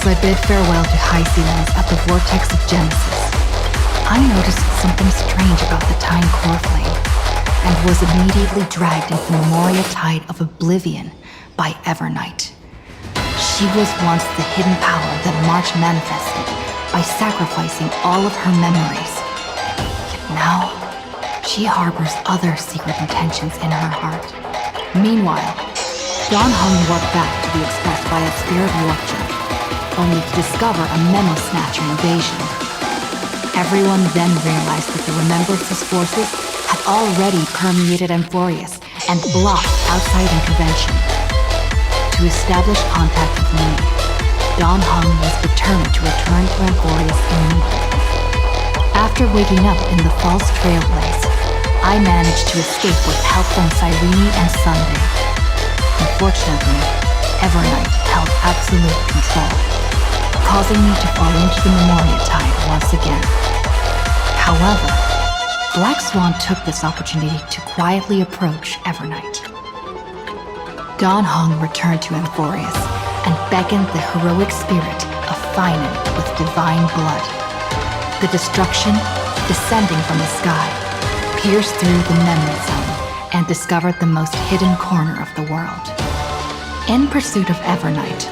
As I bid farewell to high ceilings at the vortex of Genesis, I noticed something strange about the Time core flame, and was immediately dragged into the Memoria Tide of Oblivion by Evernight. She was once the hidden power that March manifested by sacrificing all of her memories. Yet now, she harbors other secret intentions in her heart. Meanwhile, Dawn Hung warped back to be expressed by a spirit warp jet, only to discover a memo-snatcher invasion. Everyone then realized that the Remembrance's forces had already permeated Amphoreous and blocked outside intervention. To establish contact with me, Dawn Hung was determined to return to Amphoreous immediately. After waking up in the false trailblaze, I managed to escape with help from Cyrene and Sunday. Unfortunately, Evernight held absolute control, causing me to fall into the Memoria Tide once again. However, Black Swan took this opportunity to quietly approach Evernight. Dawn Hung returned to Amphoreous and beckoned the heroic spirit of Finan with divine blood. The destruction, descending from the sky, pierced through the memory zone and discovered the most hidden corner of the world. In pursuit of Evernight,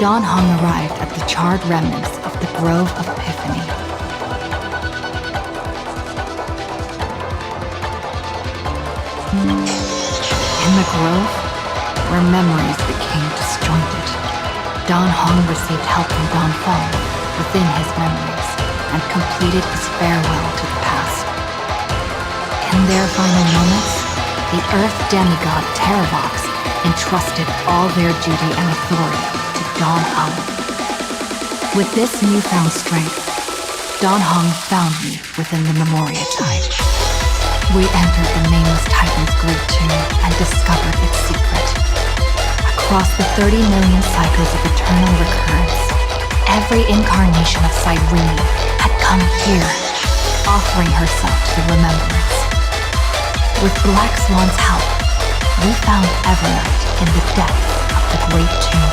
Dawn Hung arrived at the charred remnants of the Grove of Epiphany. In the grove, where memories became disjointed, Dawn Hung received help from Dawn Fall within his memories and completed his farewell to the past. In their final moments, the Earth demigod Terravox entrusted all their duty and authority to Dawn Hung. With this newfound strength, Dawn Hung found me within the Memoria Tide. We entered the Nameless Titan's great tomb and discovered its secret. Across the 30 million cycles of eternal recurrence, every incarnation of Cyrene had come here, offering herself to the Remembrance. With Black Swan's help, we found Evernight in the depths of the great tomb.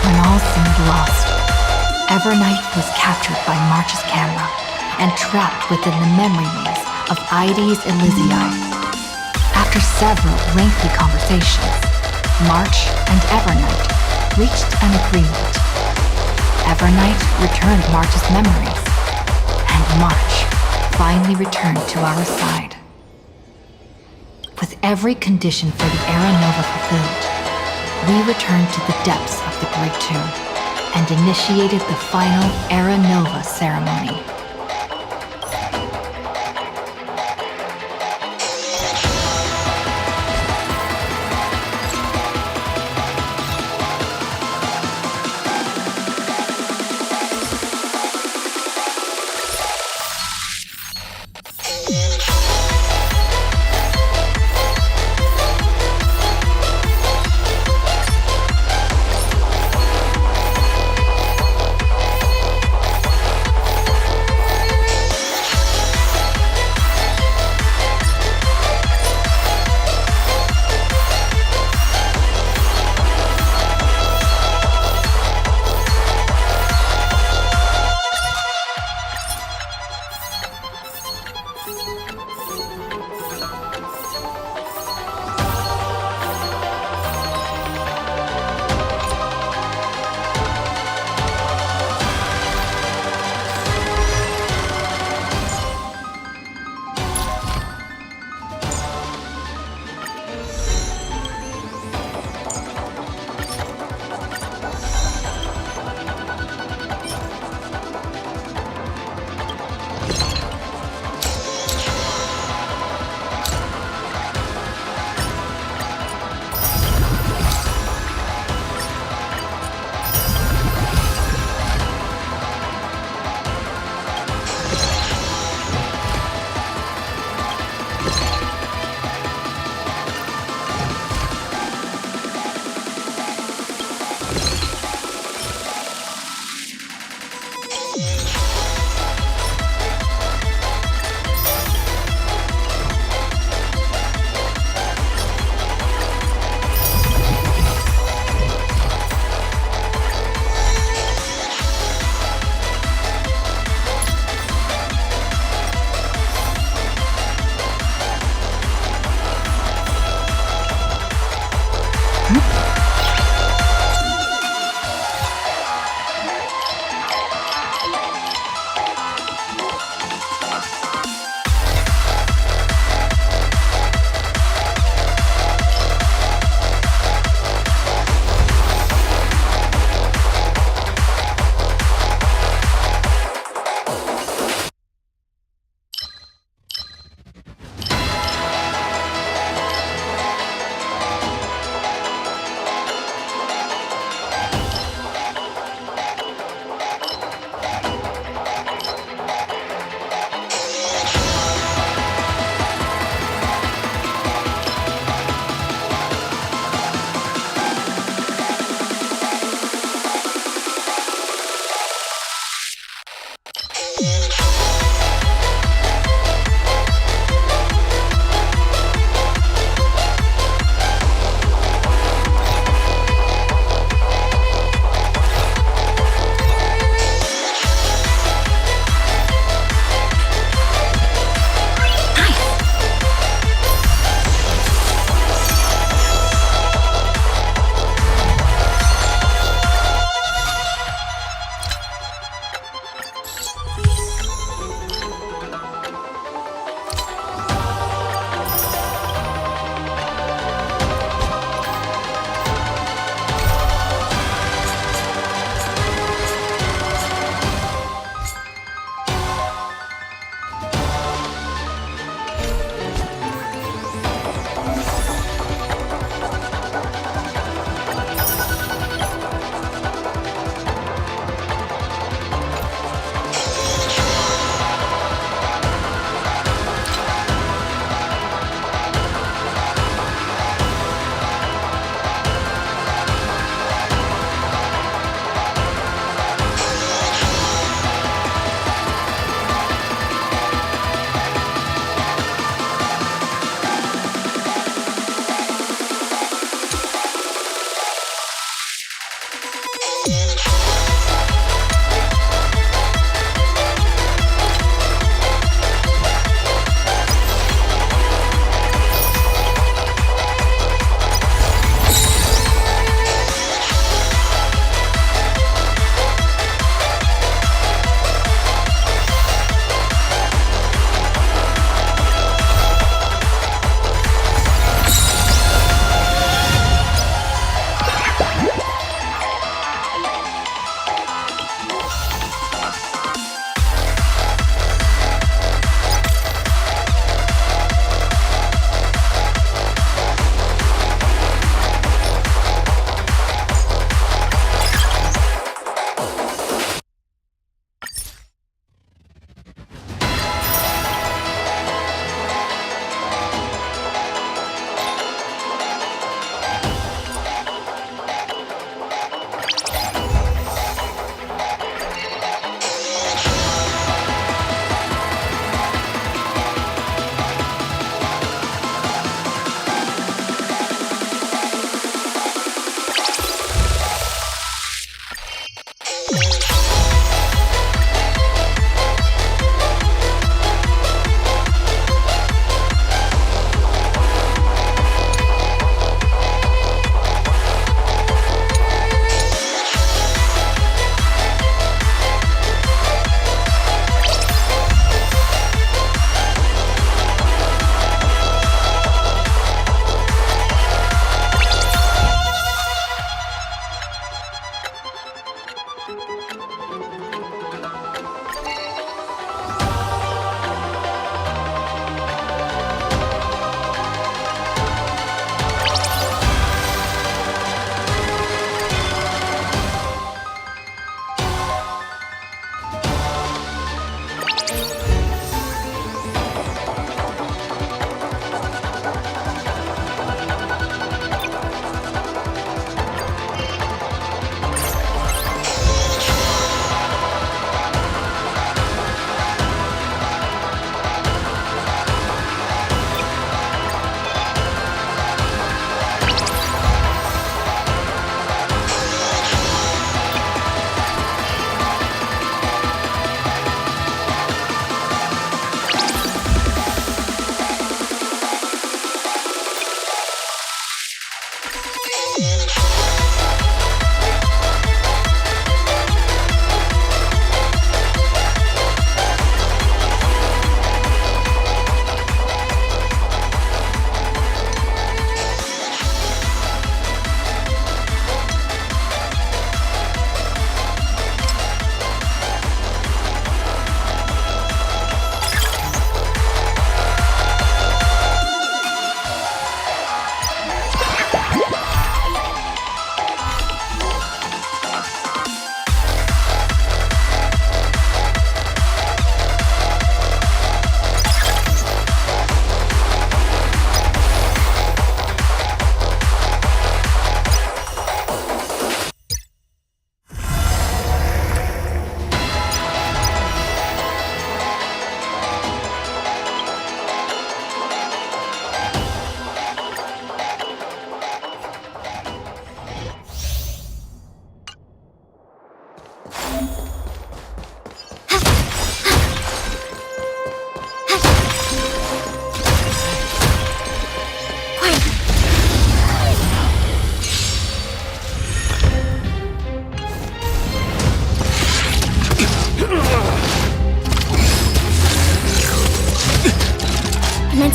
When all seemed lost, Evernight was captured by March's camera and trapped within the memory maze of Ides Elysiae. After several lengthy conversations, March and Evernight reached an agreement. Evernight returned March's memories, and March finally returned to our side. With every condition for the Era Nova fulfilled, we returned to the depths of the Great Tomb and initiated the final Era Nova ceremony.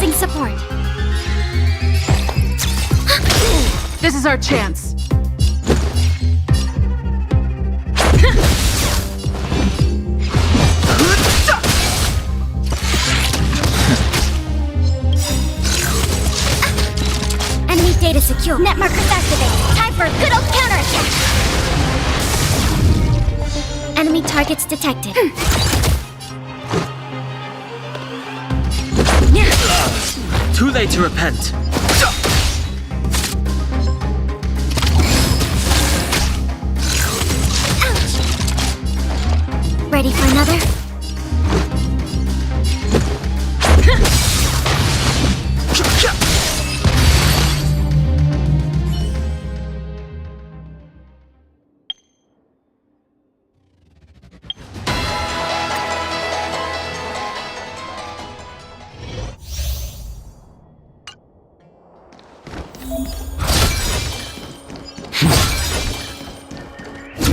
Commencing support. This is our chance. Enemy data secure. Net markers activate. Time for a good old counterattack. Enemy targets detected. Too late to repent. Ready for another?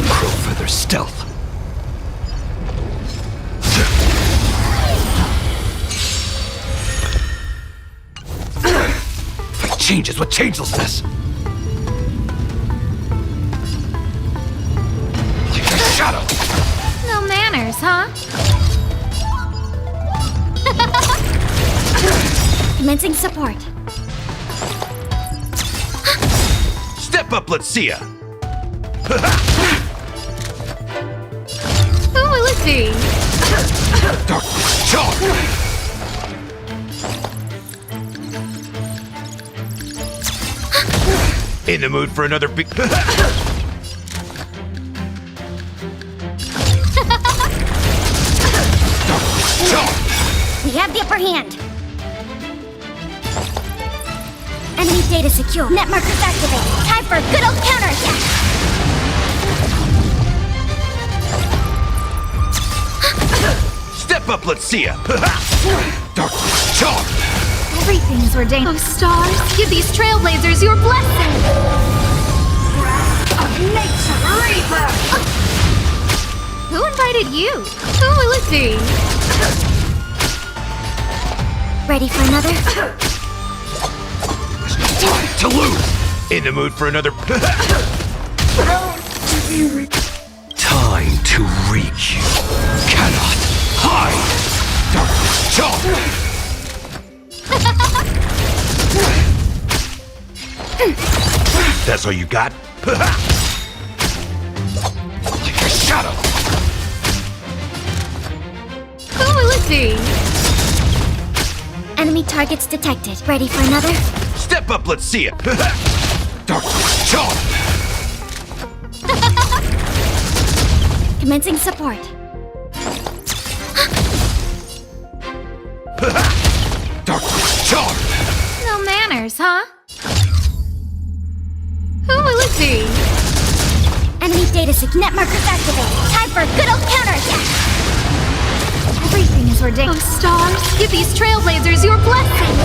Crow feather stealth. Fight changes with changelessness. Like a shadow. No manners, huh? Commencing support. Step up, let's see ya. Who will it be? Darkness, charge. In the mood for another big. Darkness, charge. We have the upper hand. Enemy data secure. Net markers activate. Time for a good old counterattack. Step up, let's see ya. Darkness, charge. Everything is ordained. Oh, stars, give these trailblazers your blessing! Of nature, Reaper! Who invited you? Who will it be? Ready for another? Time to lose. In the mood for another. Time to reach. Cannot hide. Darkness, charge. That's all you got? Like a shadow. Who will it be? Enemy targets detected. Ready for another? Step up, let's see it. Darkness, charge. Commencing support. Darkness, charge. No manners, huh? Who will it be? Enemy data secure. Net markers activate. Time for a good old counterattack. Everything is ordained. Oh, stars, give these trailblazers your blessing!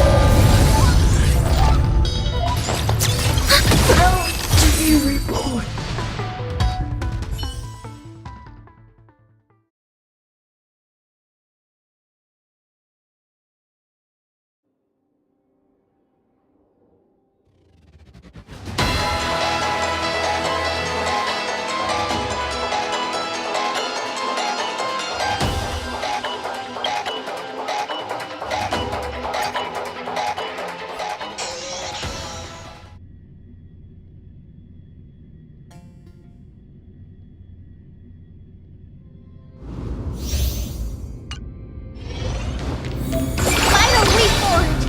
Final reforge.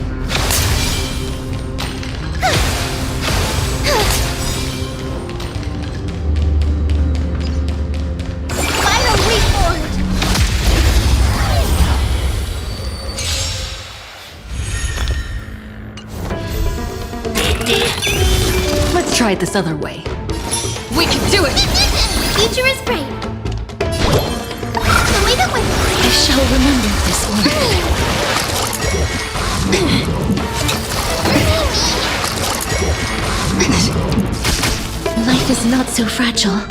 Final reforge. Let's try it this other way. We can do it! Future is bright. Show me the way. I shall remember this one. Life is not so fragile.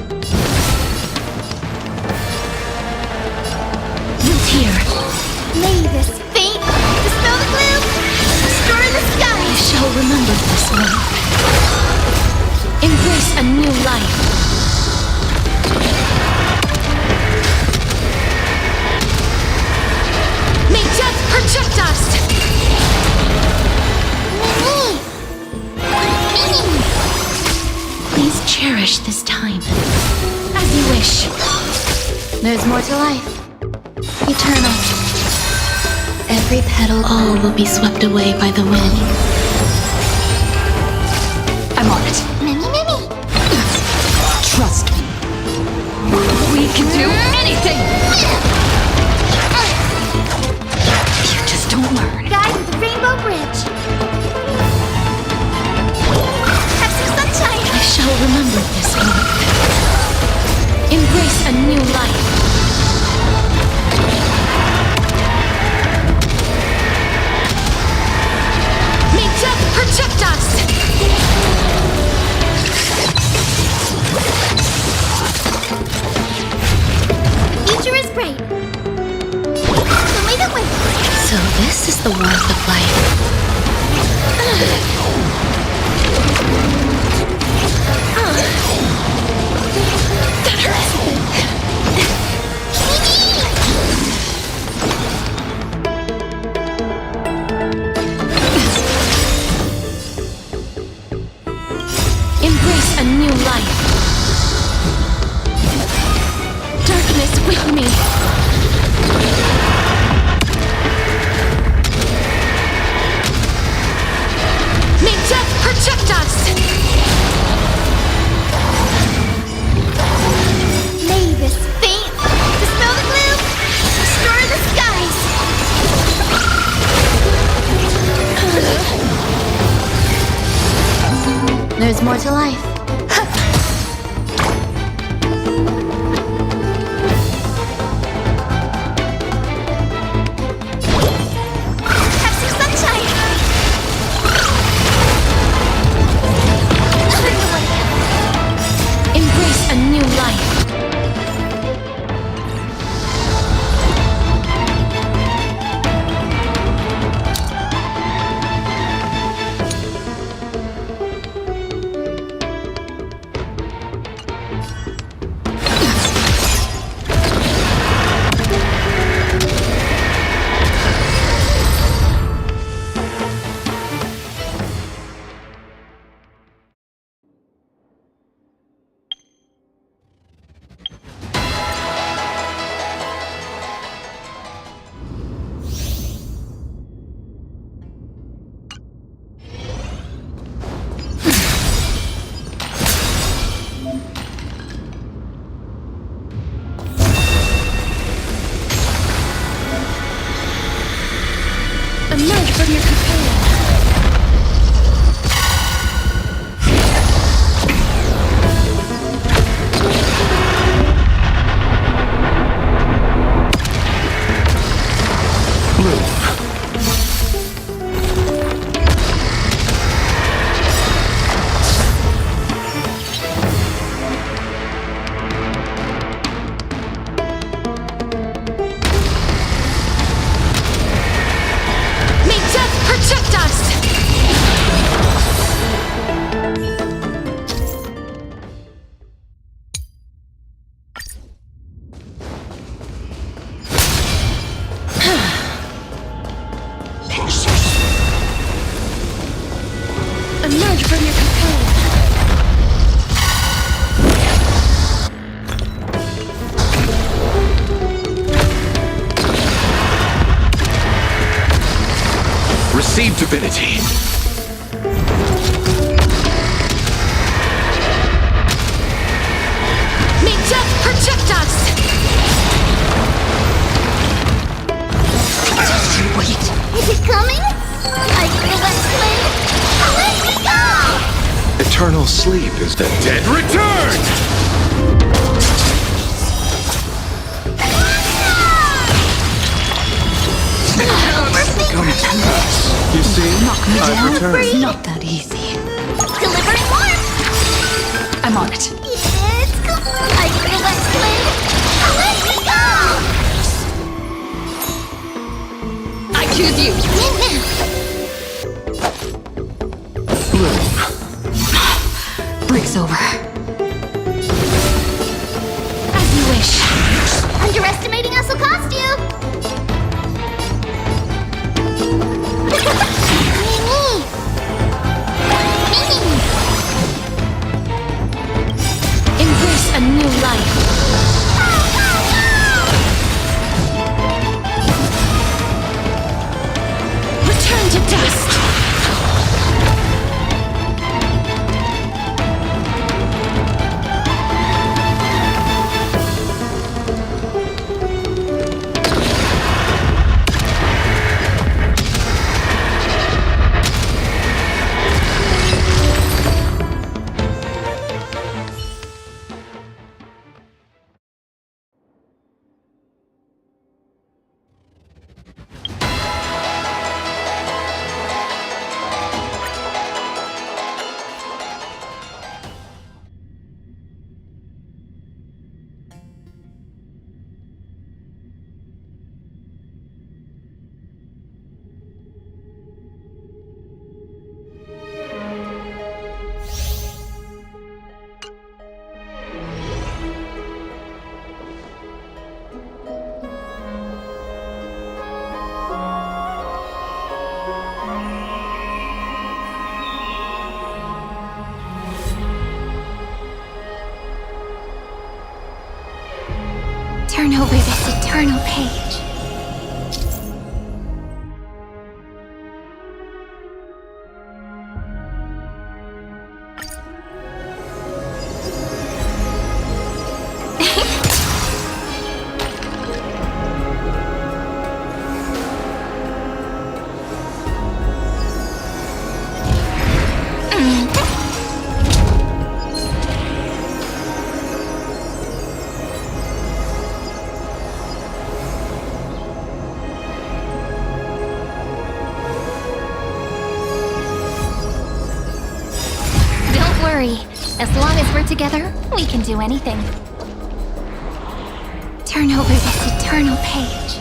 Look here. May this fate dispel the gloom. remembered this one. Embrace a new life. May death protect us! Please cherish this time. As you wish. There's more to life. Eternal. Every petal, all will be swept away by the wind. I'm on it. Many. Trust me. We can do anything! You just don't learn. Guide with the Rainbow Bridge. Have some sunshine. I shall remember this one. Embrace a new life. May death protect us! Future is bright. Show me the way. So this is the warmth of life. That hurts. Embrace a new life. Darkness with me. May death protect us! May this faint dispel the gloom, restore the skies. There's more to life. Have some sunshine. Embrace a new life. Emerge from your cocoon. May death protect us! Emerge from your cocoon. Receive divinity. May death protect us! Wait. Is it coming? I feel that flame. Let me go! Eternal sleep is the dead return! Come to us. You see, I've returned. Not that easy. Delivering warmth. I'm on it. It's cool. I feel that flame. Let me go! I choose you. break's over. As you wish. Underestimating us will cost you! Embrace a new life. Return to dust. Turn over this eternal page. As long as we're together, we can do anything. Turn over this eternal page.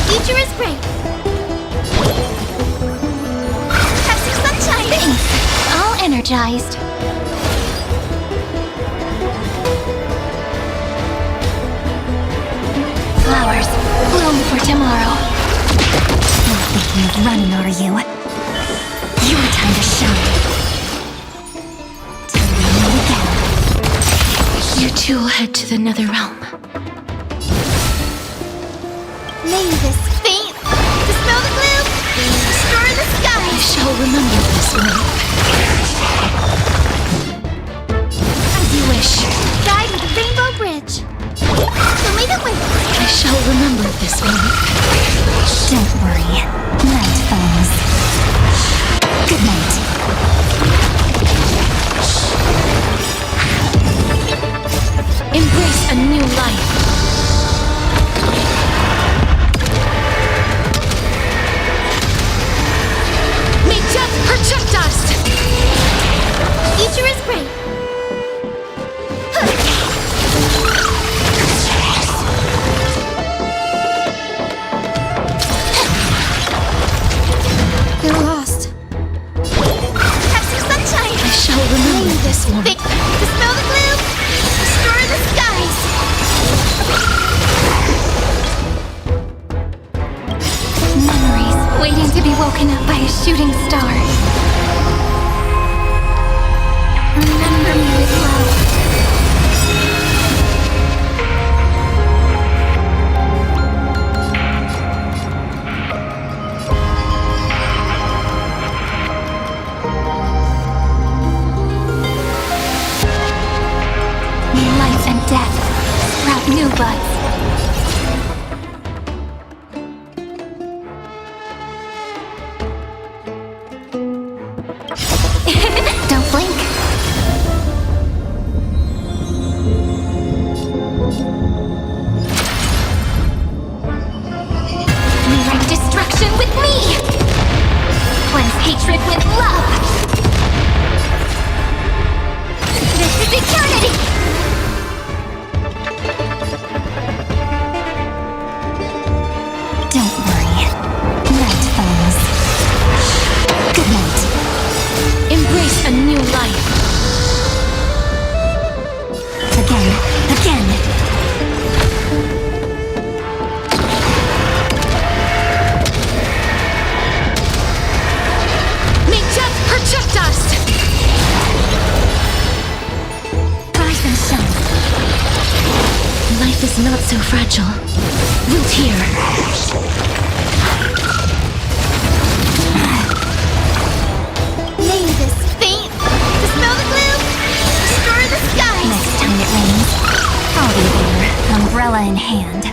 Future is great. Have some sunshine. Thanks. All energized. Flowers bloom for tomorrow. Not thinking of running, are you? Your time to shine. Till we meet again. You two will head to the nether realm. Name this faint. Dispel the gloom. Destroy the sky. I shall remember this one. As you wish. Guide with the rainbow bridge. Show me the way. I shall remember this one. Don't worry. Night falls. Good night. Embrace a new life. May death protect us! Future is great. anything to smell the gloom, destroy the skies. Memories waiting to be woken up by a shooting star. Remember me with love. Life and death sprout new buds. Don't blink. Rewrite destruction with me. Cleanse hatred with love. This is eternity. Don't worry. Night falls. Good night. Embrace a new life. Again. May death protect us! Rise and shine. Life is not so fragile. Root here. Name this faint to smell the gloom, destroy the skies. Next time it rains, I'll be there, umbrella in hand.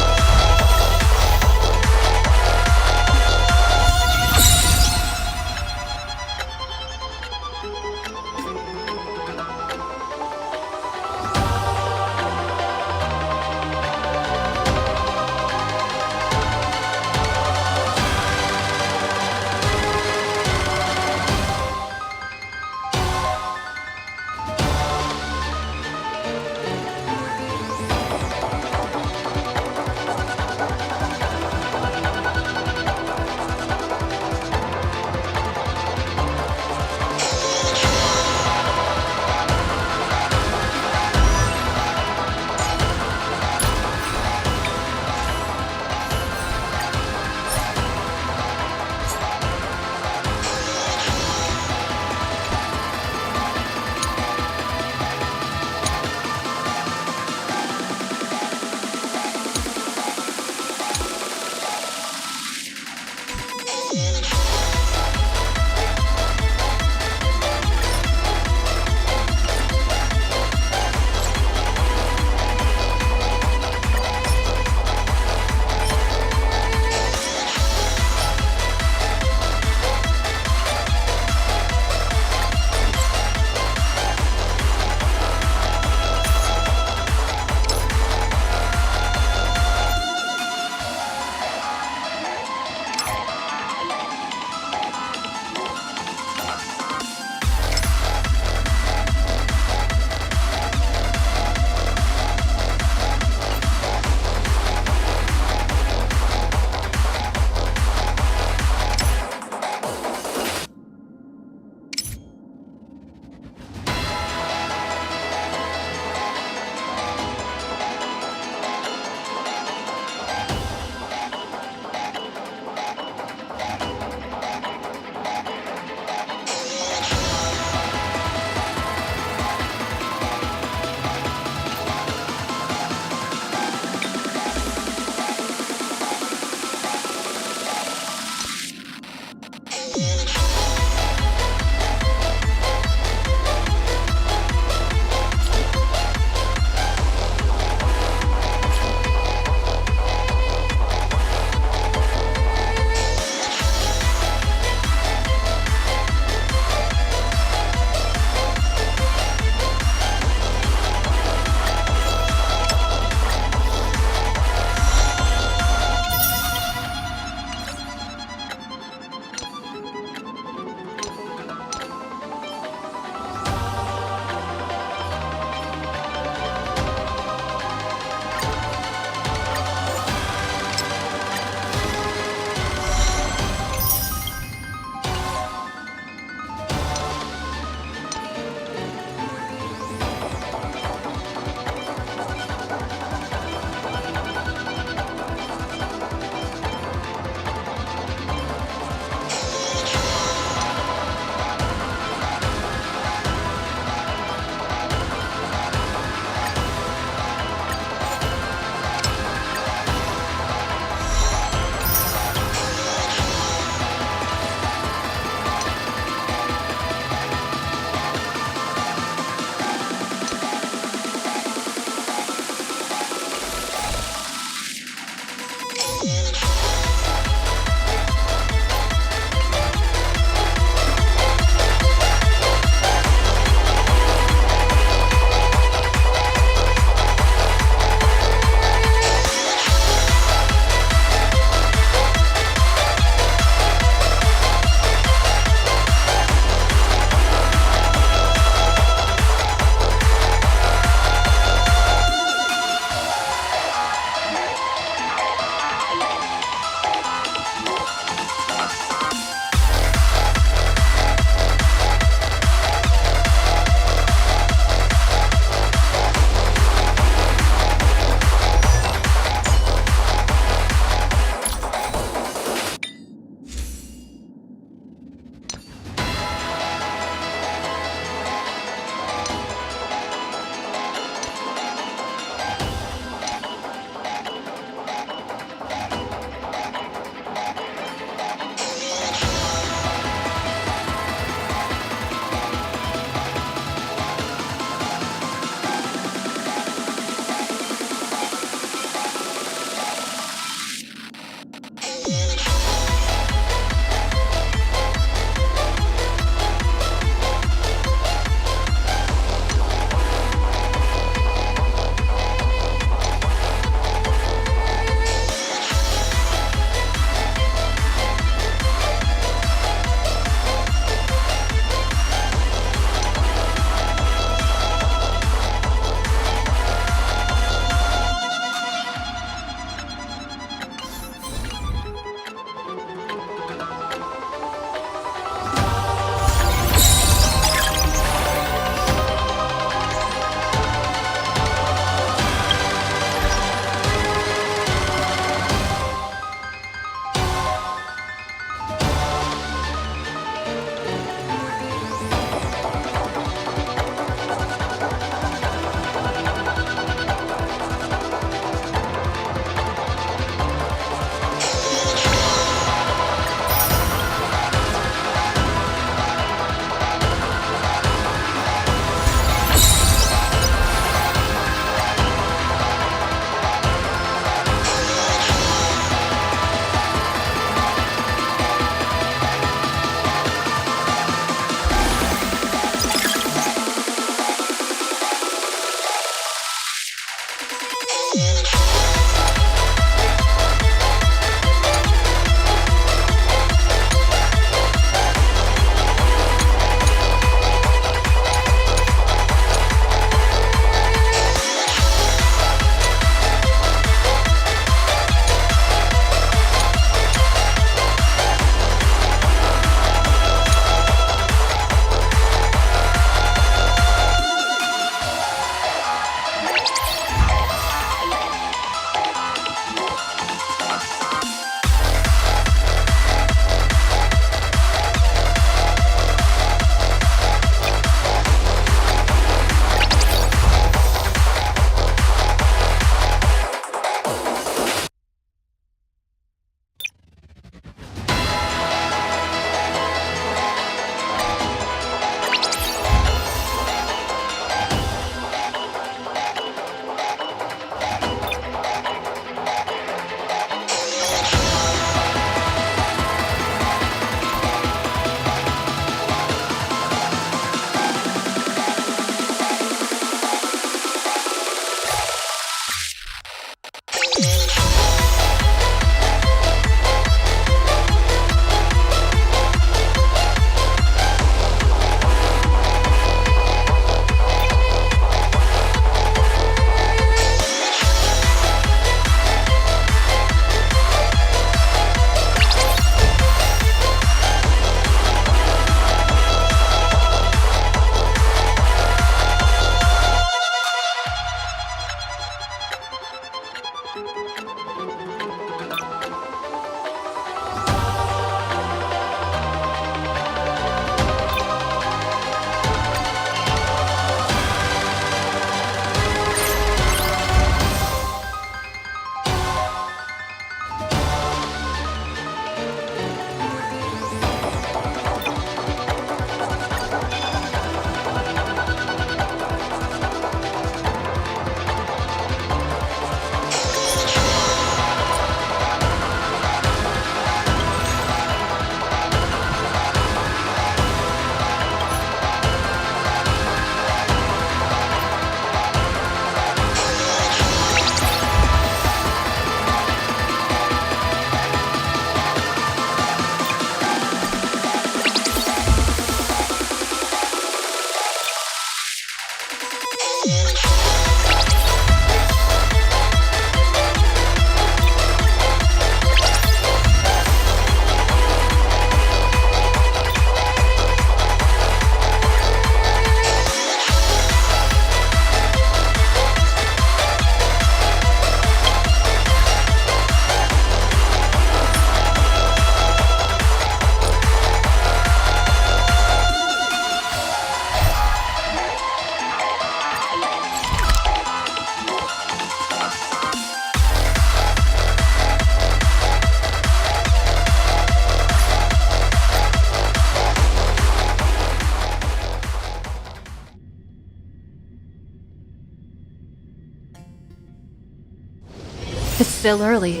It's still early.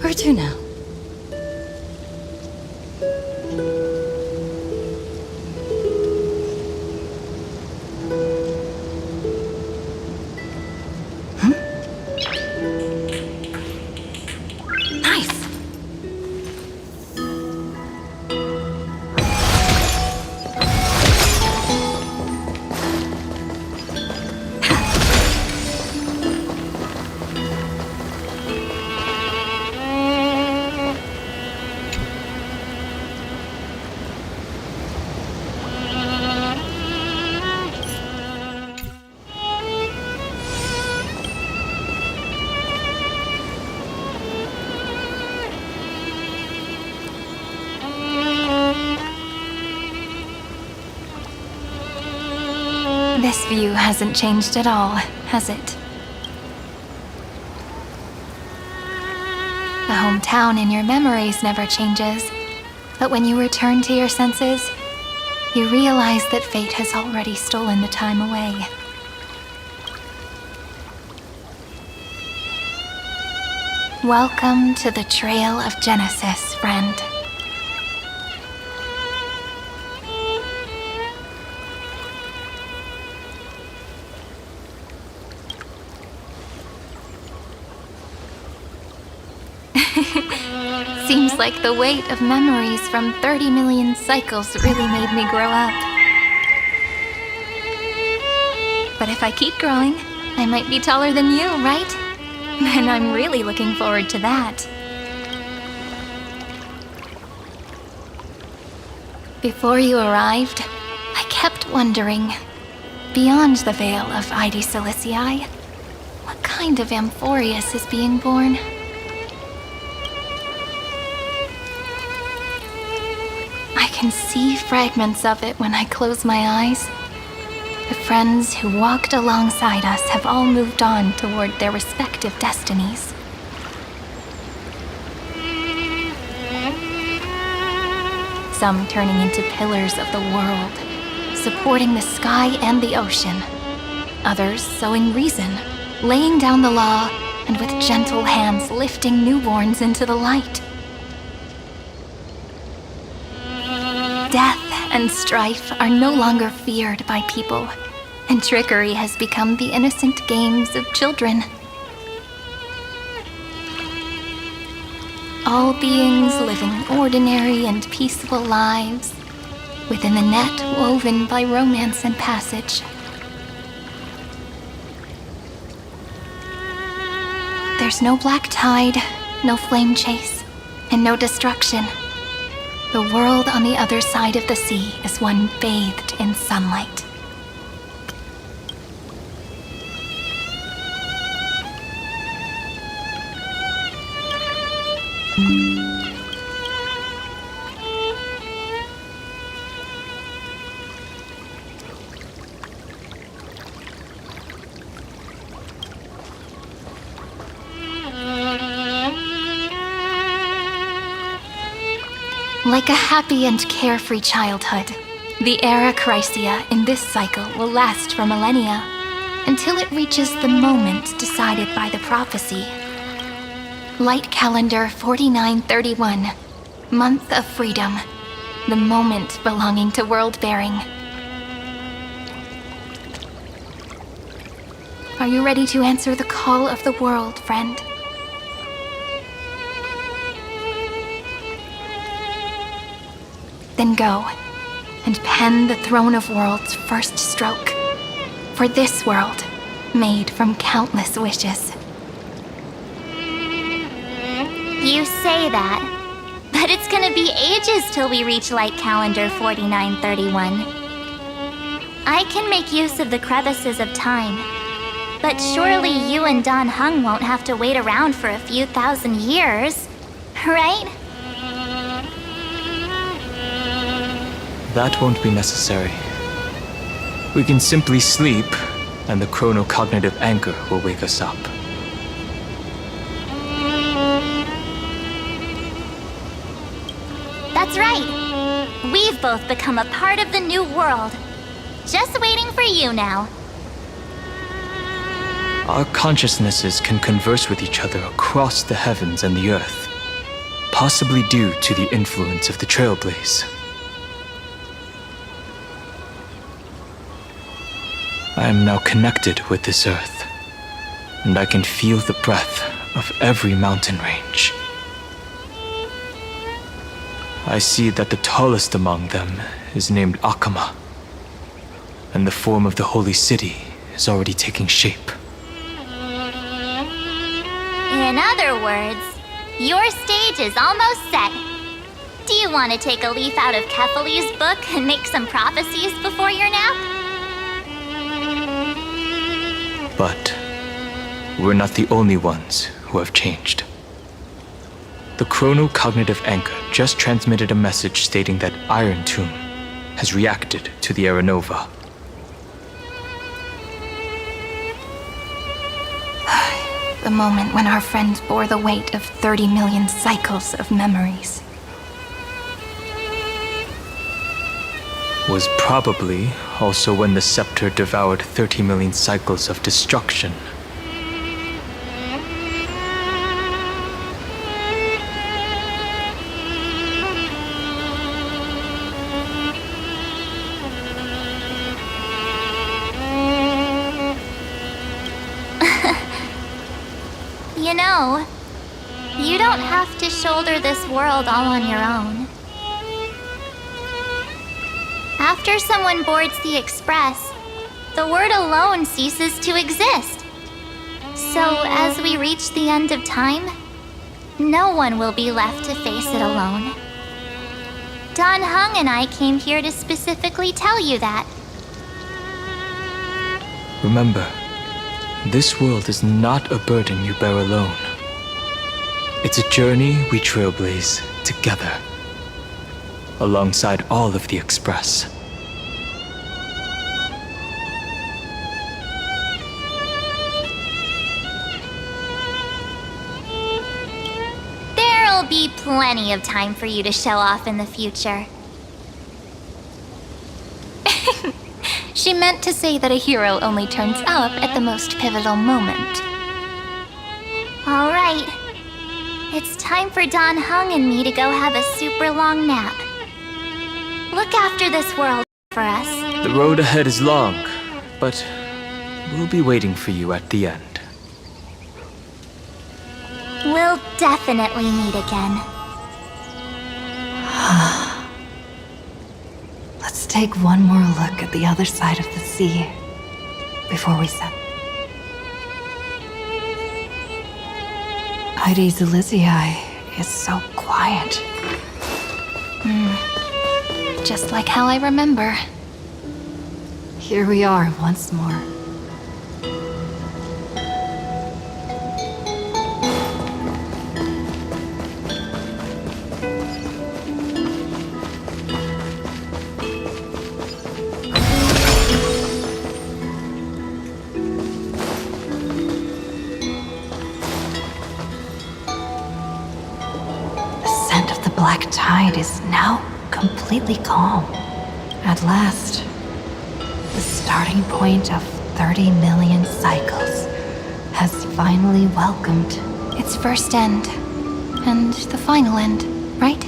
Where to now? Nice! This view hasn't changed at all, has it? The hometown in your memories never changes, but when you return to your senses, you realize that fate has already stolen the time away. Welcome to the Trail of Genesis, friend. Seems like the weight of memories from 30 million cycles really made me grow up. But if I keep growing, I might be taller than you, right? And I'm really looking forward to that. Before you arrived, I kept wondering, beyond the veil of Ide Silicii, what kind of Amphoreous is being born? I can see fragments of it when I close my eyes. The friends who walked alongside us have all moved on toward their respective destinies. Some turning into pillars of the world, supporting the sky and the ocean. Others sowing reason, laying down the law, and with gentle hands lifting newborns into the light. Death and strife are no longer feared by people, and trickery has become the innocent games of children. All beings living ordinary and peaceful lives within the net woven by romance and passage. There's no black tide, no flame chase, and no destruction. The world on the other side of the sea is one bathed in sunlight. Like a happy and carefree childhood, the era Chrysia in this cycle will last for millennia, until it reaches the moment decided by the prophecy. Light calendar 4931, month of freedom, the moment belonging to world-bearing. Are you ready to answer the call of the world, friend? Then go, and pen the Throne of Worlds' first stroke, for this world, made from countless wishes. You say that, but it's gonna be ages till we reach Light Calendar 4931. I can make use of the crevices of time, but surely you and Don Hung won't have to wait around for a few thousand years, right? That won't be necessary. We can simply sleep, and the chronocognitive anchor will wake us up. That's right. We've both become a part of the new world. Just waiting for you now. Our consciousnesses can converse with each other across the heavens and the earth, possibly due to the influence of the Trailblaze. I am now connected with this earth, and I can feel the breath of every mountain range. I see that the tallest among them is named Akama, and the form of the holy city is already taking shape. In other words, your stage is almost set. Do you want to take a leaf out of Kefali's book and make some prophecies before your nap? But we're not the only ones who have changed. The chrono-cognitive anchor just transmitted a message stating that Iron Tomb has reacted to the Aeronova. The moment when our friend bore the weight of 30 million cycles of memories. Was probably also when the scepter devoured 30 million cycles of destruction. You know, you don't have to shoulder this world all on your own. After someone boards the Express, the word alone ceases to exist. So as we reach the end of time, no one will be left to face it alone. Dan Heng and I came here to specifically tell you that. Remember, this world is not a burden you bear alone. It's a journey we trailblaze together, alongside all of the Express. There'll be plenty of time for you to show off in the future. She meant to say that a hero only turns up at the most pivotal moment. All right. It's time for Dan Heng and me to go have a super long nap. Look after this world for us. The road ahead is long, but we'll be waiting for you at the end. We'll definitely meet again. Let's take one more look at the other side of the sea before we set. Heidi's Elysiae is so quiet. Just like how I remember. Here we are once more. Black tide is now completely calm. At last, the starting point of 30 million cycles has finally welcomed Its first end. And the final end, right?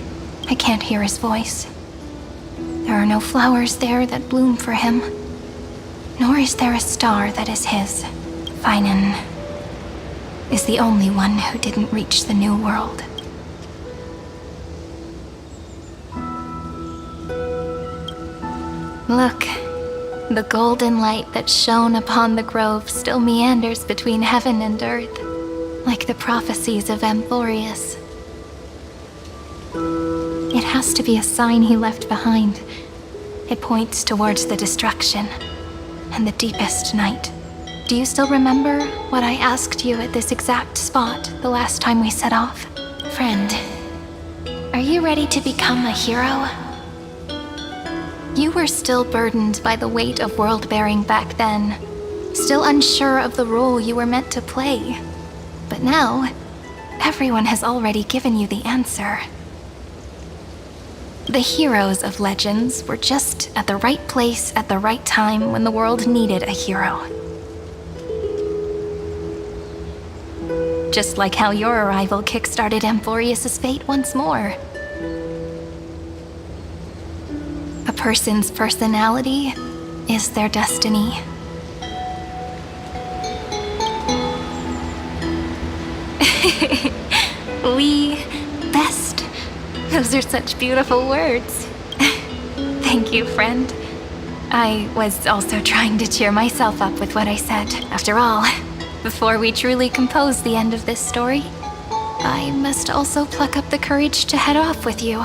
I can't hear his voice. There are no flowers there that bloom for him. Nor is there a star that is his. Feinen is the only one who didn't reach the new world. Look, the golden light that shone upon the grove still meanders between heaven and earth, like the prophecies of Amphoreous. It has to be a sign he left behind. It points towards the destruction and the deepest night. Do you still remember what I asked you at this exact spot the last time we set off? Friend, are you ready to become a hero? You were still burdened by the weight of world-bearing back then, still unsure of the role you were meant to play. But now, everyone has already given you the answer. The heroes of legends were just at the right place at the right time when the world needed a hero. just like how your arrival kickstarted Amphoreous' fate once more. A person's personality is their destiny. We best. Those are such beautiful words. Thank you, friend. I was also trying to cheer myself up with what I said. After all, before we truly compose the end of this story, I must also pluck up the courage to head off with you.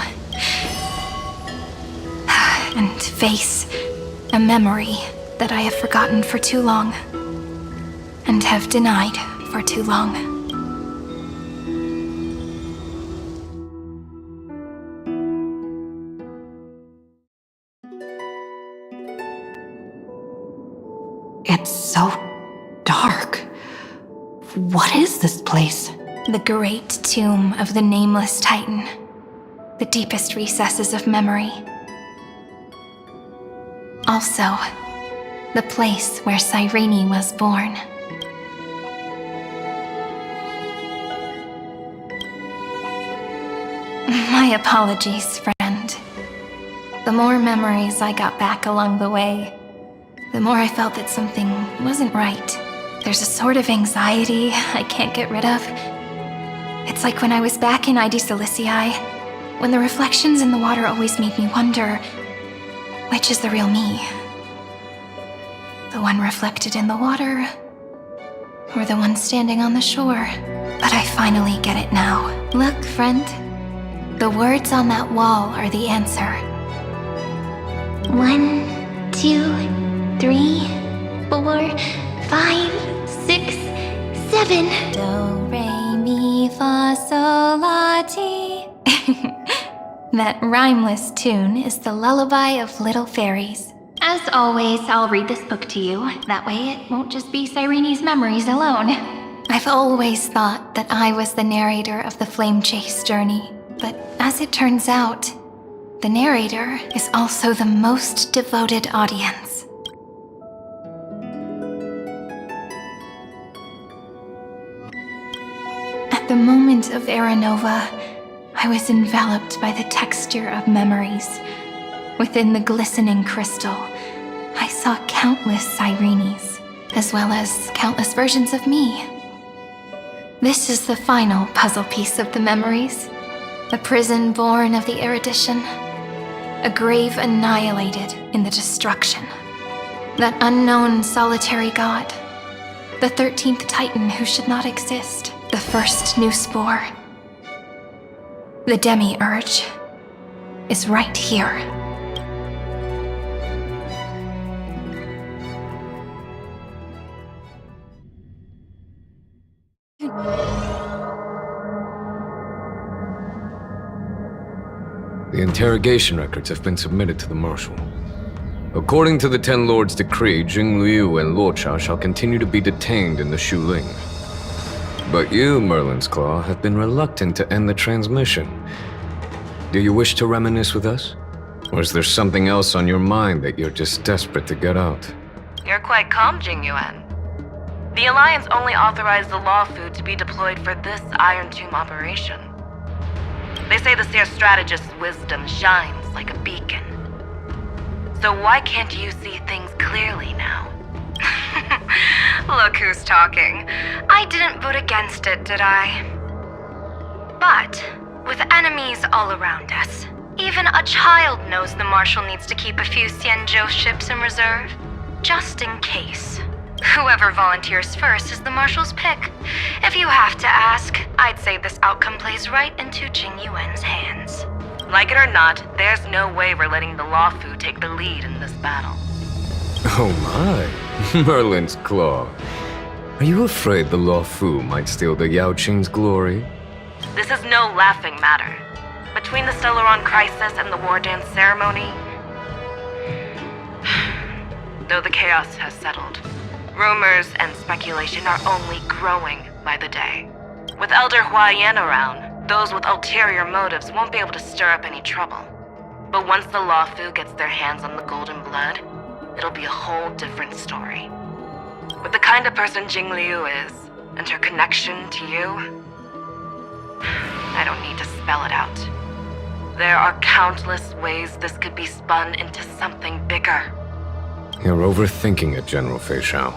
And face a memory that I have forgotten for too long, and have denied for too long. It's so dark. What is this place? The great tomb of the nameless Titan. The deepest recesses of memory. Also, the place where Cyrene was born. My apologies, friend. The more memories I got back along the way, the more I felt that something wasn't right. There's a sort of anxiety I can't get rid of. It's like when I was back in ID Silicii, when the reflections in the water always made me wonder, which is the real me? The one reflected in the water, or the one standing on the shore? But I finally get it now. Look, friend. The words on that wall are the answer. 1, 2, 3, 4, 5, 6, 7. Do, re, mi, fa, sol, la, ti. That rhymeless tune is the lullaby of little fairies. As always, I'll read this book to you. That way it won't just be Cyrene's memories alone. I've always thought that I was the narrator of the Flame Chase journey, but as it turns out, the narrator is also the most devoted audience. At the moment of Aranova, I was enveloped by the texture of memories. Within the glistening crystal, I saw countless Cyrenes, as well as countless versions of me. This is the final puzzle piece of the memories. A prison born of the erudition. A grave annihilated in the destruction. That unknown solitary god. The 13th Titan who should not exist. The first new spore. The demiurge is right here. The interrogation records have been submitted to the Marshal. According to the Ten Lords' decree, Jing Liu and Luocha shall continue to be detained in the Shuling. But you, Merlin's Claw, have been reluctant to end the transmission. Do you wish to reminisce with us? Or is there something else on your mind that you're just desperate to get out? You're quite calm, Jing Yuan. The Alliance only authorized the Law Food to be deployed for this Iron Tomb operation. They say the Seer Strategist's wisdom shines like a beacon. So why can't you see things clearly now? Look who's talking. I didn't vote against it, did I? But, with enemies all around us, even a child knows the Marshal needs to keep a few Xianzhou ships in reserve, just in case. Whoever volunteers first is the Marshal's pick. If you have to ask, I'd say this outcome plays right into Jing Yuan's hands. Like it or not, there's no way we're letting the Law Food take the lead in this battle. Oh my, Merlin's Claw. Are you afraid the Law Fu might steal the Yao Qing's glory? This is no laughing matter. Between the Stellaron crisis and the War Dance ceremony, though the chaos has settled, rumors and speculation are only growing by the day. With Elder Huaiyan around, those with ulterior motives won't be able to stir up any trouble. But once the Law Fu gets their hands on the Golden Blood, it'll be a whole different story. With the kind of person Jing Liu is, and her connection to you, I don't need to spell it out. There are countless ways this could be spun into something bigger. You're overthinking it, General Fei Shao.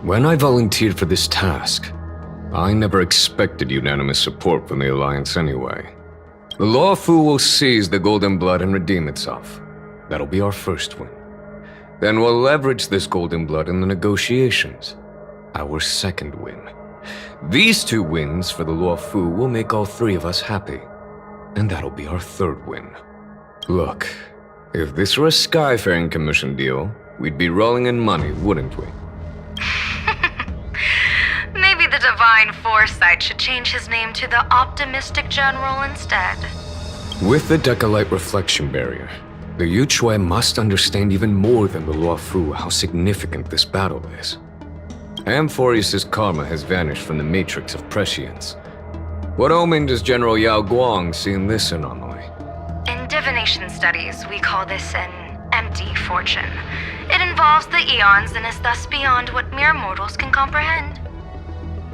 When I volunteered for this task, I never expected unanimous support from the Alliance anyway. The Law Fu will seize the Golden Blood and redeem itself. That'll be our first win. Then we'll leverage this Golden Blood in the negotiations. Our second win. These 2 wins for the Law Fu will make all 3 of us happy. And that'll be our third win. Look, if this were a Skyfaring Commission deal, we'd be rolling in money, wouldn't we? Maybe the Divine Foresight should change his name to the Optimistic General instead. With the Decalite Reflection Barrier, the Yuchue must understand even more than the Law Fu how significant this battle is. Amphoreous' karma has vanished from the matrix of prescience. What omen does General Yao Guang see in this anomaly? In divination studies, we call this an empty fortune. It involves the eons and is thus beyond what mere mortals can comprehend.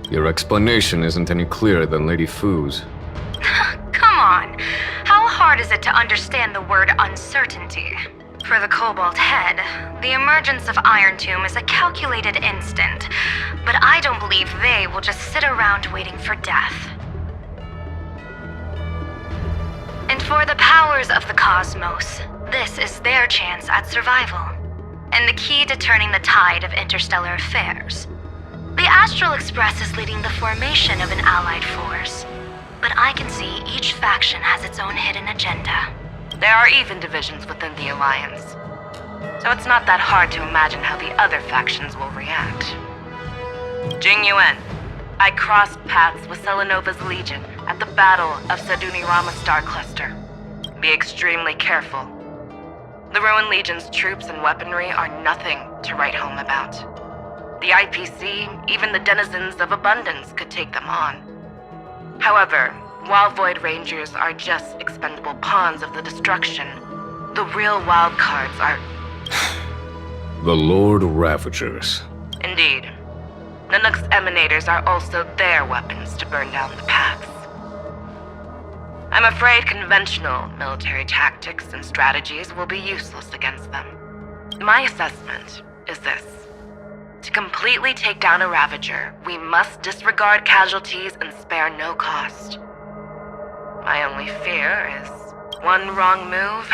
Your explanation isn't any clearer than Lady Fu's. Come on. How hard is it to understand the word uncertainty? For the Cobalt Head, the emergence of Iron Tomb is a calculated instant, but I don't believe they will just sit around waiting for death. And for the powers of the cosmos, this is their chance at survival, and the key to turning the tide of interstellar affairs. The Astral Express is leading the formation of an allied force, but I can see each faction has its own hidden agenda. There are even divisions within the Alliance, so it's not that hard to imagine how the other factions will react. Jing Yuan, I crossed paths with Selenova's Legion at the Battle of Sadunirama Star Cluster. Be extremely careful. The Ruined Legion's troops and weaponry are nothing to write home about. The IPC, even the denizens of Abundance, could take them on. However, while Void Rangers are just expendable pawns of the destruction, the real wild cards are... The Lord Ravagers. Indeed. Nanook's emanators are also their weapons to burn down the paths. I'm afraid conventional military tactics and strategies will be useless against them. My assessment is this. To completely take down a Ravager, we must disregard casualties and spare no cost. My only fear is one wrong move,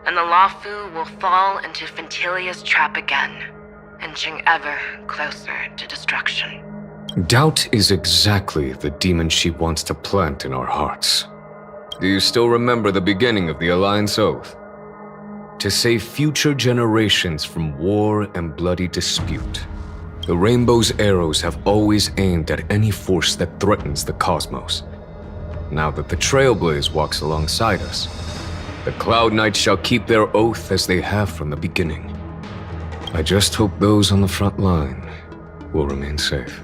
and the Luofu will fall into Fintilia's trap again, inching ever closer to destruction. Doubt is exactly the demon she wants to plant in our hearts. Do you still remember the beginning of the Alliance Oath? To save future generations from war and bloody dispute. The Rainbow's arrows have always aimed at any force that threatens the cosmos. Now that the Trailblaze walks alongside us, the Cloud Knights shall keep their oath as they have from the beginning. I just hope those on the front line will remain safe.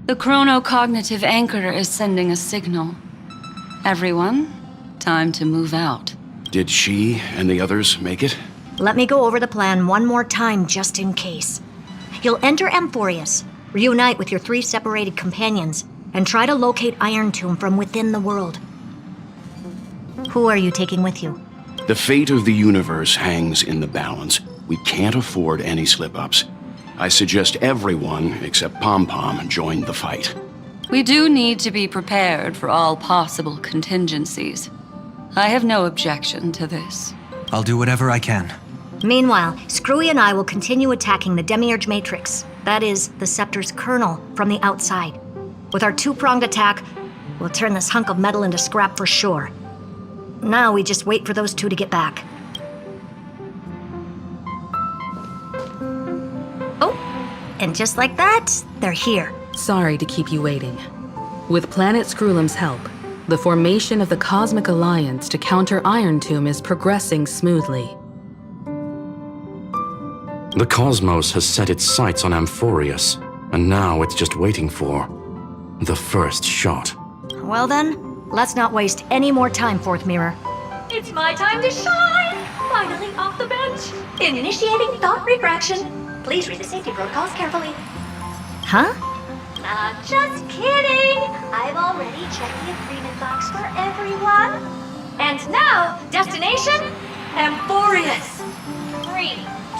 The chronocognitive anchor is sending a signal. Everyone, time to move out. Did she and the others make it? Let me go over the plan one more time just in case. You'll enter Amphoreous, reunite with your 3 separated companions, and try to locate Iron Tomb from within the world. Who are you taking with you? The fate of the universe hangs in the balance. We can't afford any slip-ups. I suggest everyone except Pom Pom join the fight. We do need to be prepared for all possible contingencies. I have no objection to this. I'll do whatever I can. Meanwhile, Screwy and I will continue attacking the Demiurge Matrix, that is, the Scepter's kernel, from the outside. With our 2-pronged attack, we'll turn this hunk of metal into scrap for sure. Now we just wait for those 2 to get back. Oh, and just like that, they're here. Sorry to keep you waiting. With Planet Screwlum's help, the formation of the Cosmic Alliance to counter Iron Tomb is progressing smoothly. The cosmos has set its sights on Amphoreous, and now it's just waiting for the first shot. Well then, let's not waste any more time, Fourth Mirror. It's my time to shine! finally off the bench. Initiating thought refraction. Please read the safety protocols carefully. Huh? Just kidding! I've already checked the agreement box for everyone. And now, destination, Amphoreous. 3,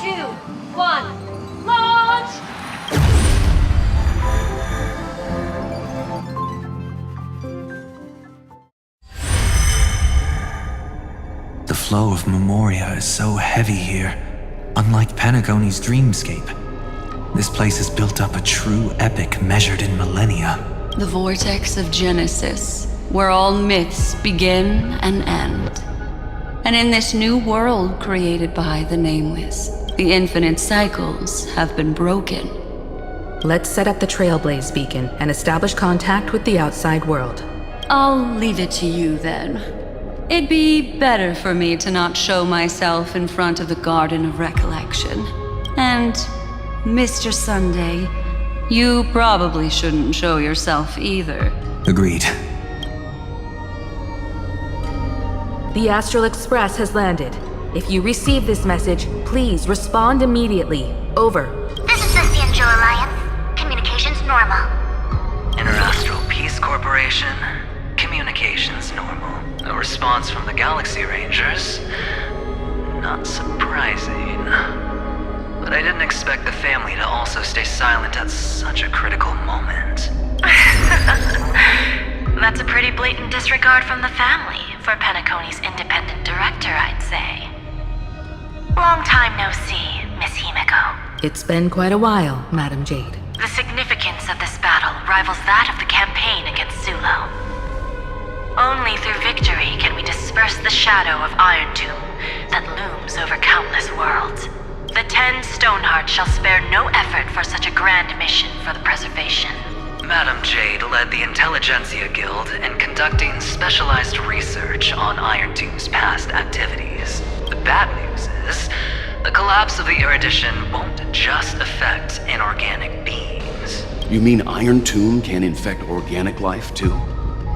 2, 1, launch! The flow of Memoria is so heavy here, unlike Panagoni's dreamscape. This place has built up a true epic measured in millennia. The vortex of Genesis, where all myths begin and end. And in this new world created by the Nameless, the infinite cycles have been broken. Let's set up the Trailblaze beacon and establish contact with the outside world. I'll leave it to you then. It'd be better for me to not show myself in front of the Garden of Recollection. And, Mr. Sunday, you probably shouldn't show yourself either. Agreed. The Astral Express has landed. If you receive this message, please respond immediately. Over. This is the Xianzhou Alliance. Communications normal. Interastral Peace Corporation. Communications normal. A response from the Galaxy Rangers. Not surprising. But I didn't expect the family to also stay silent at such a critical moment. That's a pretty blatant disregard from the family for Penacony's independent director, I'd say. Long time no see, Miss Himiko. It's been quite a while, Madam Jade. The significance of this battle rivals that of the campaign against Sulo. Only through victory can we disperse the shadow of Iron Tomb that looms over countless worlds. The 10 Stonehearts shall spare no effort for such a grand mission for the preservation. Madam Jade led the Intelligentsia Guild in conducting specialized research on Iron Tomb's past activities. The bad news is, the collapse of the Erudition won't just affect inorganic beings. You mean Iron Tomb can infect organic life too?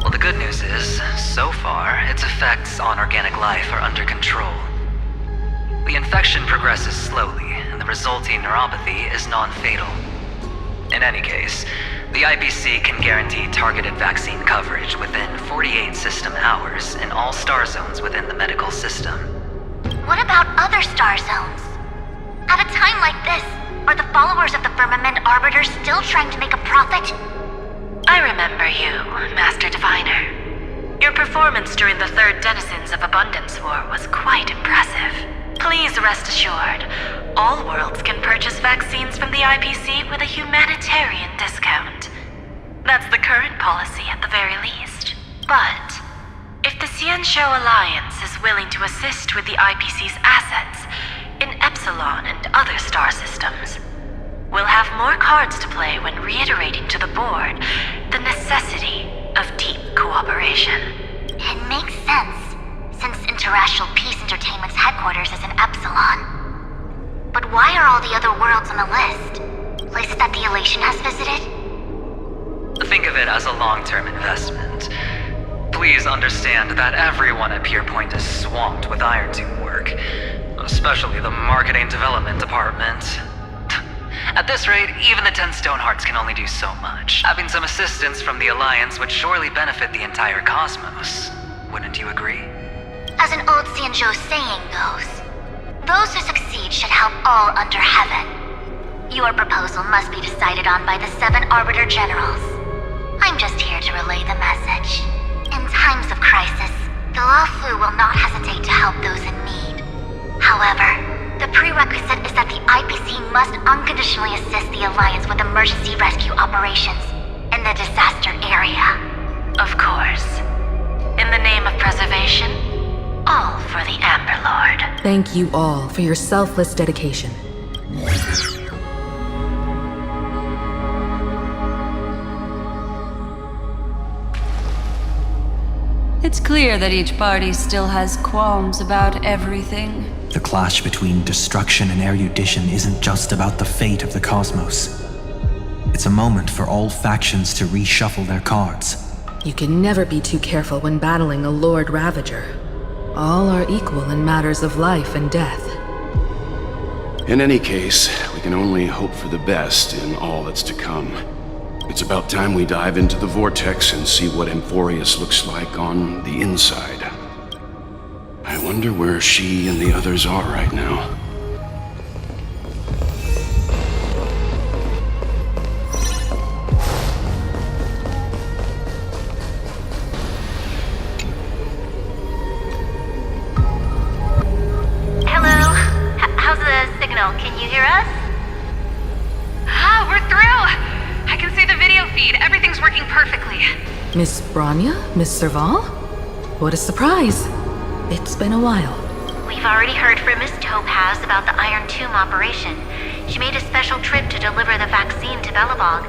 Well, the good news is, so far, its effects on organic life are under control. The infection progresses slowly, and the resulting neuropathy is non-fatal. In any case, the IPC can guarantee targeted vaccine coverage within 48 system hours in all star zones within the medical system. What about other star zones? At a time like this, are the followers of the Firmament Arbiter still trying to make a profit? I remember you, Master Diviner. Your performance during the Third Denizens of Abundance War was quite impressive. Please rest assured, all worlds can purchase vaccines from the IPC with a humanitarian discount. That's the current policy at the very least. But if the Xianzhou Alliance is willing to assist with the IPC's assets in Epsilon and other star systems, we'll have more cards to play when reiterating to the board the necessity of deep cooperation. It makes sense, since Interastral Peace Entertainment's headquarters is in Epsilon. But why are all the other worlds on the list? Places that the Elation has visited? Think of it as a long-term investment. Please understand that everyone at Pierpoint is swamped with Iron Tomb work, especially the marketing development department. At this rate, even the 10 Stonehearts can only do so much. Having some assistance from the Alliance would surely benefit the entire cosmos. Wouldn't you agree? As an old Xianzhou saying goes, those who succeed should help all under heaven. Your proposal must be decided on by the 7 Arbiter Generals. I'm just here to relay the message. In times of crisis, the Luofu will not hesitate to help those in need. However, the prerequisite is that the IPC must unconditionally assist the Alliance with emergency rescue operations in the disaster area. Of course. In the name of preservation, all for the Amber Lord. Thank you all for your selfless dedication. It's clear that each party still has qualms about everything. The clash between destruction and erudition isn't just about the fate of the cosmos. It's a moment for all factions to reshuffle their cards. You can never be too careful when battling a Lord Ravager. All are equal in matters of life and death. In any case, we can only hope for the best in all that's to come. It's about time we dive into the vortex and see what Amphoreous looks like on the inside. I wonder where she and the others are right now. Hello? How's the signal? Can you hear us? Ah, we're through! I can see the video feed. Everything's working perfectly. Miss Bronya? Miss Serval? What a surprise. It's been a while. We've already heard from Miss Topaz about the Iron Tomb operation. She made a special trip to deliver the vaccine to Belobog.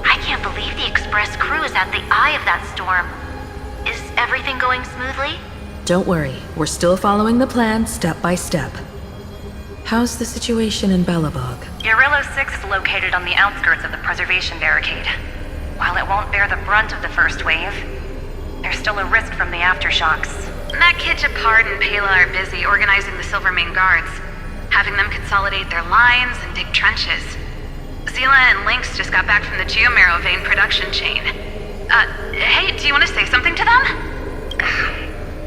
I can't believe the Express crew is at the eye of that storm. Is everything going smoothly? Don't worry, we're still following the plan step by step. How's the situation in Belobog? Urillo 6 is located on the outskirts of the preservation barricade. While it won't bear the brunt of the first wave, there's still a risk from the aftershocks. Matt, Kitchapard, and Pela are busy organizing the Silvermane guards, having them consolidate their lines and dig trenches. Zila and Lynx just got back from the Geomarrow vein production chain. Hey, do you want to say something to them?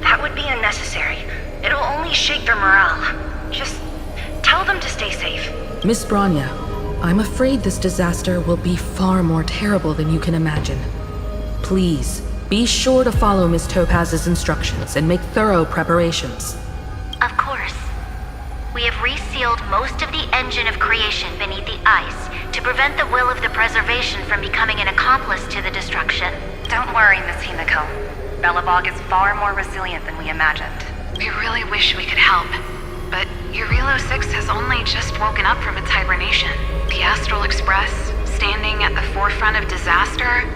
That would be unnecessary. It'll only shake their morale. Just tell them to stay safe. Miss Bronya, I'm afraid this disaster will be far more terrible than you can imagine. Please, be sure to follow Miss Topaz's instructions and make thorough preparations. Of course. We have resealed most of the engine of creation beneath the ice to prevent the will of the preservation from becoming an accomplice to the destruction. Don't worry, Miss Himiko. Belobog is far more resilient than we imagined. We really wish we could help, but Urillo 6 has only just woken up from its hibernation. The Astral Express, standing at the forefront of disaster,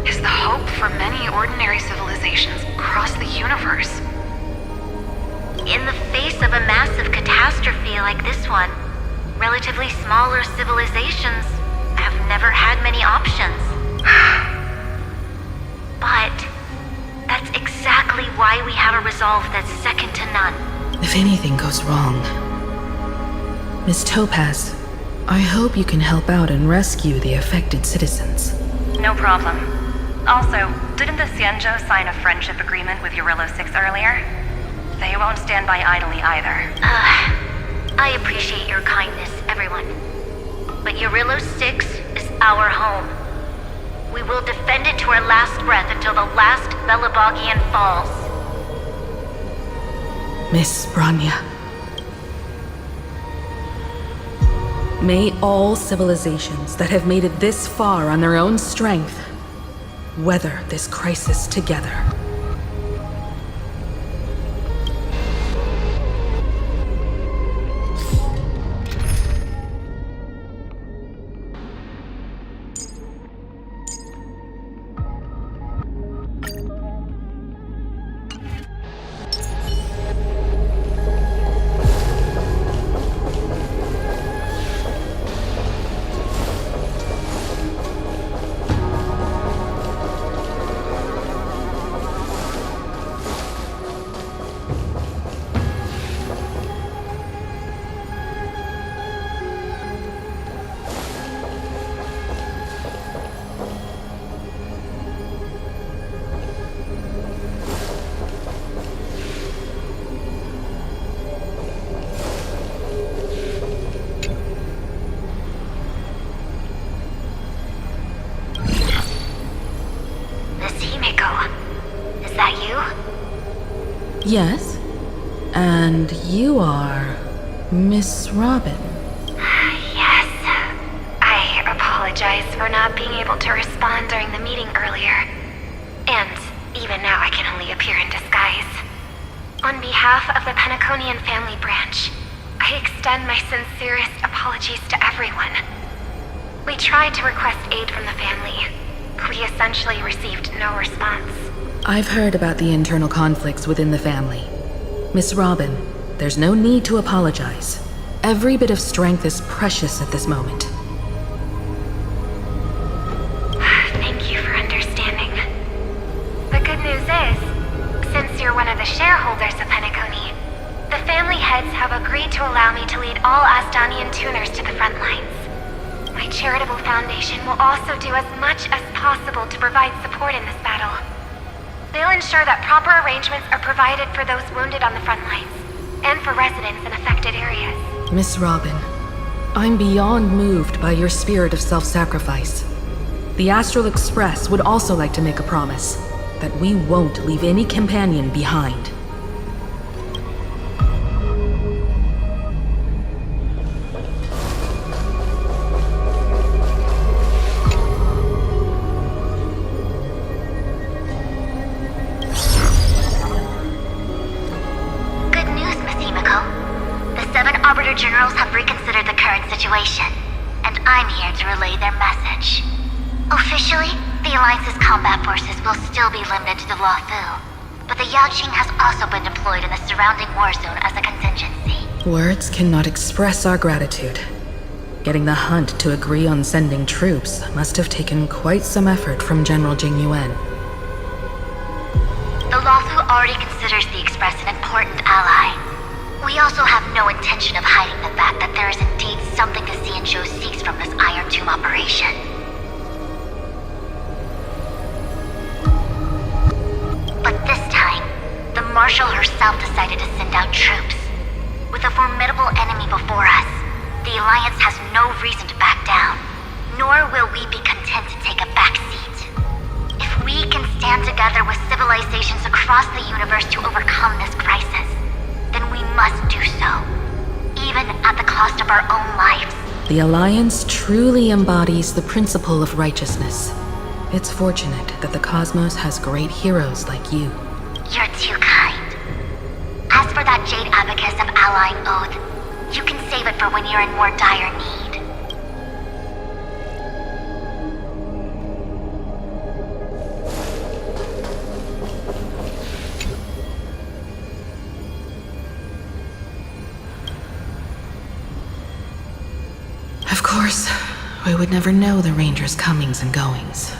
is the hope for many ordinary civilizations across the universe. In the face of a massive catastrophe like this one, relatively smaller civilizations have never had many options. But that's exactly why we have a resolve that's second to none. If anything goes wrong... Miss Topaz, I hope you can help out and rescue the affected citizens. No problem. Also, didn't the Xianzhou sign a friendship agreement with Urillo 6 earlier? They won't stand by idly either. I appreciate your kindness, everyone. But Urillo 6 is our home. We will defend it to our last breath until the last Belobogian falls. Miss Bronya. May all civilizations that have made it this far on their own strength weather this crisis together. Yes? And you are... Miss Robin? Yes. I apologize for not being able to respond during the meeting earlier. And even now I can only appear in disguise. On behalf of the Penaconian family branch, I extend my sincerest apologies to everyone. We tried to request aid from the family. We essentially received no response. I've heard about the internal conflicts within the family. Miss Robin, there's no need to apologize. Every bit of strength is precious at this moment. Thank you for understanding. The good news is, since you're one of the shareholders of Penacony. The family heads have agreed to allow me to lead all Astanian tuners to the front lines. My charitable foundation will also do as much as possible to provide support in this battle. They'll ensure that proper arrangements are provided for those wounded on the front lines, and for residents in affected areas. Miss Robin, I'm beyond moved by your spirit of self-sacrifice. The Astral Express would also like to make a promise that we won't leave any companion behind. Good news, Miss Himiko. The 7 Arbiter Generals have reconsidered the current situation, and I'm here to relay their message. Officially, the Alliance's combat forces will still be limited to the Luofu, but the Yaoqing has also been deployed in the surrounding war zone as a contingency. Words cannot express our gratitude. Getting the Hunt to agree on sending troops must have taken quite some effort from General Jing Yuan. The Luofu already considers the Express an important ally. We also have no intention of hiding the fact that there is indeed something the Xianzhou seeks from this Iron Tomb operation. But this time, the Marshal herself decided to send out troops. With a formidable enemy before us, the Alliance has no reason to back down, nor will we be content to take a back seat. If we can stand together with civilizations across the universe to overcome this crisis, then we must do so, even at the cost of our own lives. The Alliance truly embodies the principle of righteousness. It's fortunate that the cosmos has great heroes like you. You're too kind. As for that Jade Abacus of Allying Oath, you can save it for when you're in more dire need. Of course, we would never know the Ranger's comings and goings.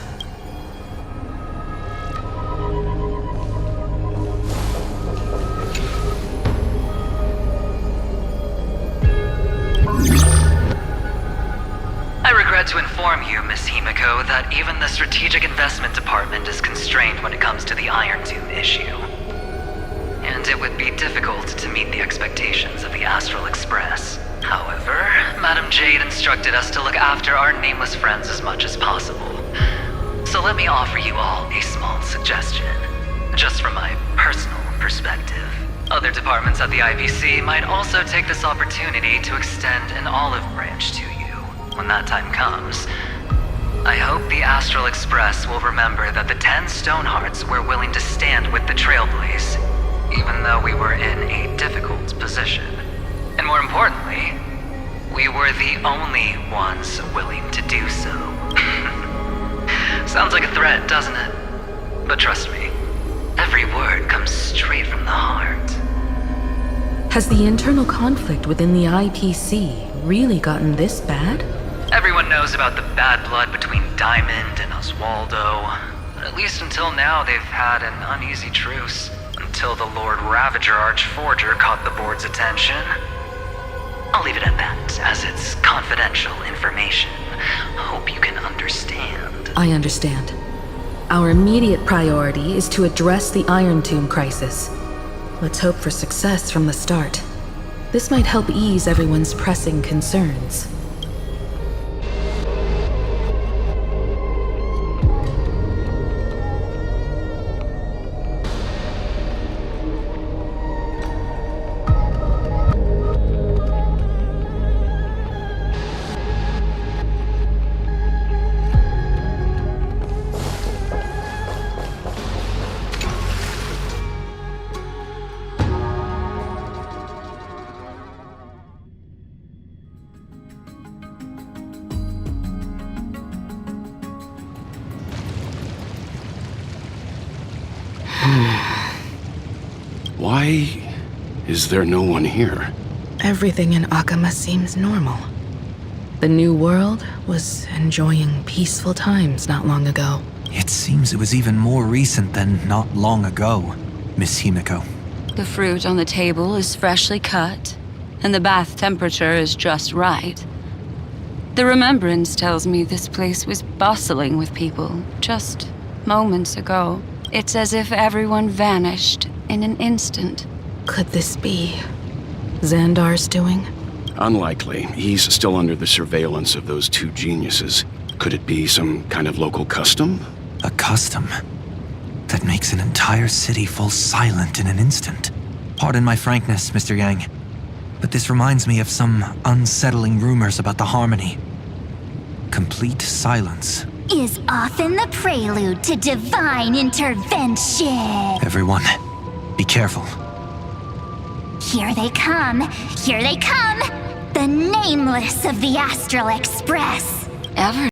I regret to inform you, Miss Himiko, that even the Strategic Investment Department is constrained when it comes to the Iron Tomb issue. And it would be difficult to meet the expectations of the Astral Express. However, Madam Jade instructed us to look after our nameless friends as much as possible. So let me offer you all a small suggestion, just from my personal perspective. Other departments at the IPC might also take this opportunity to extend an olive branch to you when that time comes. I hope the Astral Express will remember that the 10 Stonehearts were willing to stand with the Trailblaze, even though we were in a difficult position. And more importantly, we were the only ones willing to do so. Sounds like a threat, doesn't it? But trust me, every word comes straight from the heart. Has the internal conflict within the IPC really gotten this bad? Everyone knows about the bad blood between Diamond and Oswaldo. But at least until now, they've had an uneasy truce. Until the Lord Ravager Archforger caught the board's attention. I'll leave it at that, as it's confidential information. Hope you can understand. I understand. Our immediate priority is to address the Iron Tomb crisis. Let's hope for success from the start. This might help ease everyone's pressing concerns. Why is there no one here? Everything in Akama seems normal. The new world was enjoying peaceful times not long ago. It seems it was even more recent than not long ago, Miss Himiko. The fruit on the table is freshly cut, and the bath temperature is just right. The remembrance tells me this place was bustling with people just moments ago. It's as if everyone vanished in an instant. Could this be Xandar's doing? Unlikely. He's still under the surveillance of those two geniuses. Could it be some kind of local custom? A custom that makes an entire city fall silent in an instant. Pardon my frankness, Mr. Yang, but this reminds me of some unsettling rumors about the Harmony. Complete silence is often the prelude to divine intervention. Everyone, be careful. Here they come! Here they come! The nameless of the Astral Express! Ever